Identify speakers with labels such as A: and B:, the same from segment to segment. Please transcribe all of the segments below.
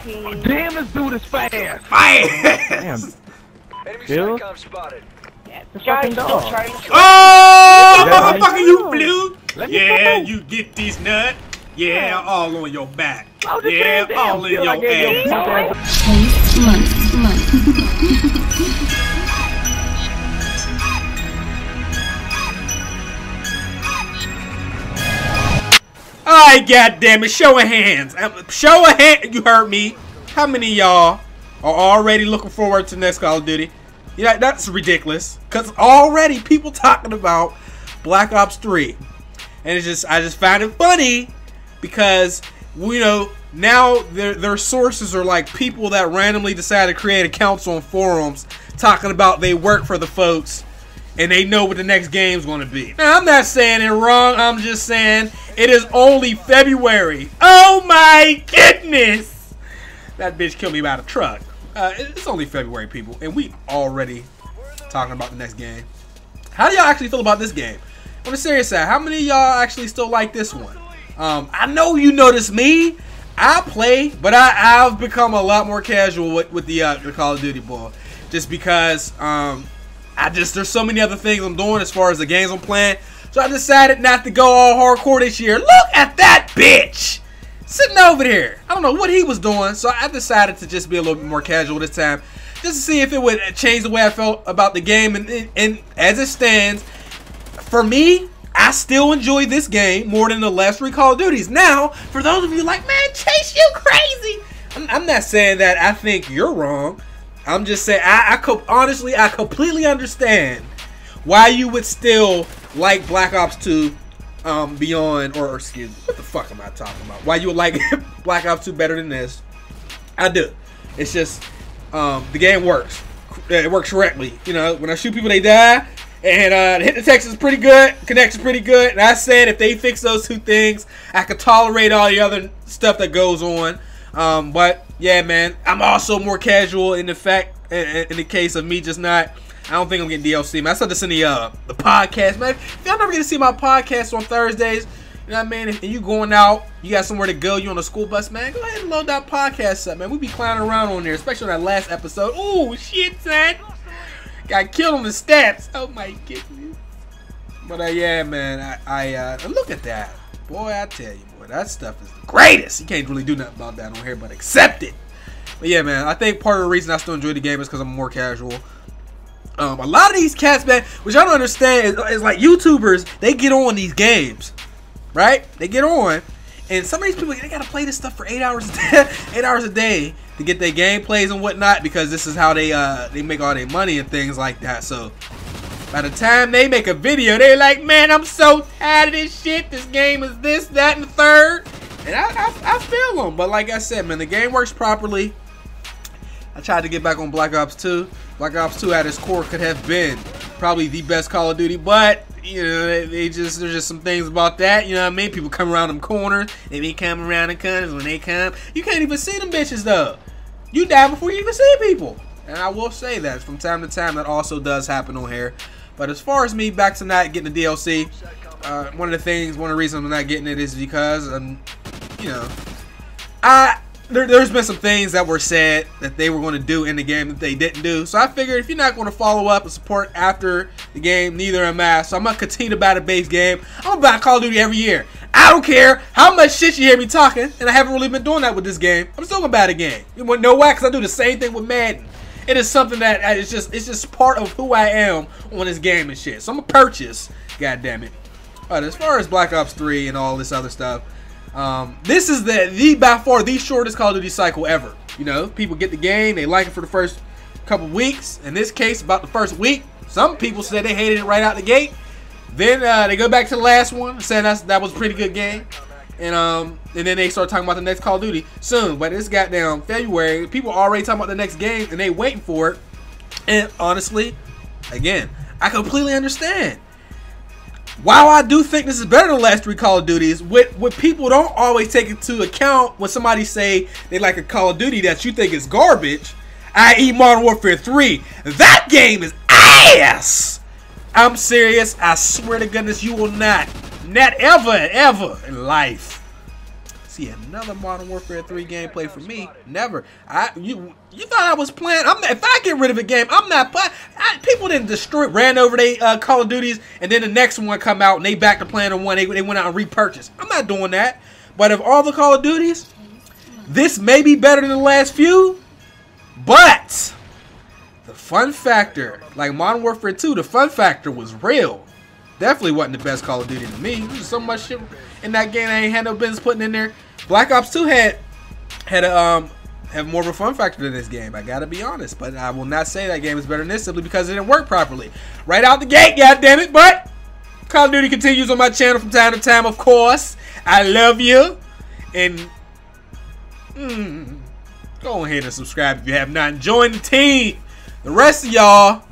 A: Damn, this dude is fast.
B: Damn.
A: Bill? The fucking dog.
B: Oh, motherfucker, you blue. Yeah, you get these nuts. Yeah, all on your back. Yeah, all in your ass.
C: Chase money.
B: Alright, goddammit, show of hands. Show of hands. You heard me. How many of y'all are already looking forward to next Call of Duty? Yeah, that's ridiculous. Cause already people talking about Black Ops 3. And it's just, I just find it funny because, you know, now their sources are like people that randomly decide to create accounts on forums talking about they work for the folks and they know what the next game's going to be. Now, I'm not saying it wrong. I'm just saying it is only February. Oh my goodness! That bitch killed me by the truck. It's only February, people, and we already talking about the next game. How do y'all actually feel about this game? On the serious side, how many of y'all actually still like this one? I know you notice me. I play, but I've become a lot more casual with the Call of Duty boy, just because there's so many other things I'm doing as far as the games I'm playing. So I decided not to go all hardcore this year. Look at that bitch sitting over there. I don't know what he was doing, so I decided to just be a little bit more casual this time, just to see if it would change the way I felt about the game. And as it stands, for me, I still enjoy this game more than the last 3 Call of Duties. Now, for those of you like, man, Chase, you crazy. I'm not saying that I think you're wrong. I'm just saying, honestly, I completely understand why you would still like Black Ops 2 beyond, or excuse me, what the fuck am I talking about? Why you would like Black Ops 2 better than this? I do. It's just, the game works. It works correctly. You know, when I shoot people, they die. And hit detection is pretty good, connection's pretty good. And I said if they fix those 2 things, I could tolerate all the other stuff that goes on. But yeah, man, I'm also more casual in the fact, in the case of me just not. I don't think I'm getting DLC, man. I said this in the podcast, man. If y'all never get to see my podcast on Thursdays, you know what I mean? And you going out, you got somewhere to go, you on a school bus, man, go ahead and load that podcast up, man. We be clowning around on there, especially on that last episode. Ooh, shit, son. Got killed on the stats. Oh my goodness. But yeah, man, I look at that. Boy, I tell you, boy, that stuff is the greatest. You can't really do nothing about that on here but accept it. But yeah, man, I think part of the reason I still enjoy the game is because I'm more casual. A lot of these cats, man, which I don't understand, is like YouTubers, they get on these games, right? They get on, and some of these people, they gotta play this stuff for 8 hours a day to get their gameplays and whatnot, because this is how they make all their money and things like that. So by the time they make a video, they're like, man, I'm so tired of this shit. This game is this, that, and the third. And I feel them. But like I said, man, the game works properly. I tried to get back on Black Ops 2. Black Ops 2 at its core could have been probably the best Call of Duty, but you know, there's just some things about that, you know what I mean? People come around them corners, they be coming around the corners. When they come, you can't even see them bitches though. You die before you even see people. And I will say that from time to time that also does happen on here. But as far as me back to not getting the DLC, one of the reasons I'm not getting it is because you know, there's been some things that were said that they were going to do in the game that they didn't do. So I figured if you're not going to follow up and support after the game, neither am I. So I'm going to continue to buy the base game. I'm going to buy Call of Duty every year. I don't care how much shit you hear me talking, and I haven't really been doing that with this game. I'm still going to buy the game. You know why? Because I do the same thing with Madden. It is something that it's just part of who I am on this game and shit. So I'm going to purchase, goddammit. But as far as Black Ops 3 and all this other stuff, this is by far the shortest Call of Duty cycle ever. You know, people get the game, they like it for the first couple weeks. In this case, about the first week. Some people said they hated it right out the gate. Then they go back to the last one, saying that was a pretty good game. And then they start talking about the next Call of Duty soon. But it's goddamn February. People are already talking about the next game, and they waiting for it. And honestly, again, I completely understand. While I do think this is better than the last 3 Call of Duties, what people don't always take into account when somebody say they like a Call of Duty that you think is garbage, i.e. Modern Warfare 3, that game is ass! I'm serious. I swear to goodness you will not ever in life see another Modern Warfare 3 gameplay from me. Never. You thought I was playing? If I get rid of a game, I'm not playing. People didn't ran over they Call of Duties, and then the next one come out and they back to playing the one they went out and repurchased. I'm not doing that. But of all the Call of Duties, this may be better than the last few, but the fun factor, like Modern Warfare 2, the fun factor was real. Definitely wasn't the best Call of Duty to me. There's so much shit in that game I ain't had no business putting in there. Black Ops 2 had more of a fun factor than this game. I gotta be honest, but I will not say that game is better than this simply because it didn't work properly right out the gate. God damn it! But Call of Duty continues on my channel from time to time. Of course, I love you, and go ahead and subscribe if you have not. Join the team. The rest of y'all,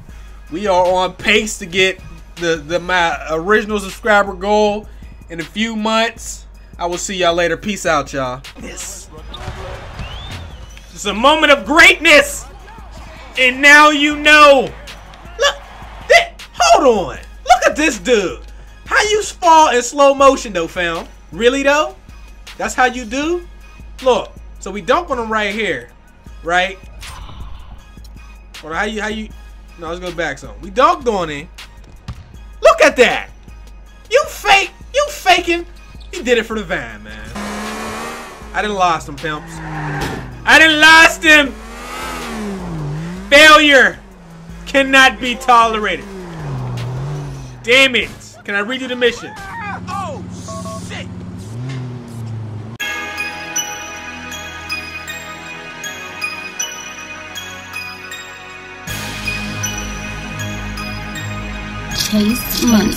B: we are on pace to get my original subscriber goal in a few months. I will see y'all later. Peace out, y'all. Yes. It's a moment of greatness, and now you know. Look, hold on. Look at this dude. How you fall in slow motion though, fam? Really though? That's how you do? Look. So we dunked on him right here, right? Or how you? No, let's go back some. We dunked on him. Look at that! You faking. He did it for the van, man. I done lost him, pimps. I done lost him. Failure cannot be tolerated. Damn it! Can I read you the mission? Oh shit!
C: Chase money.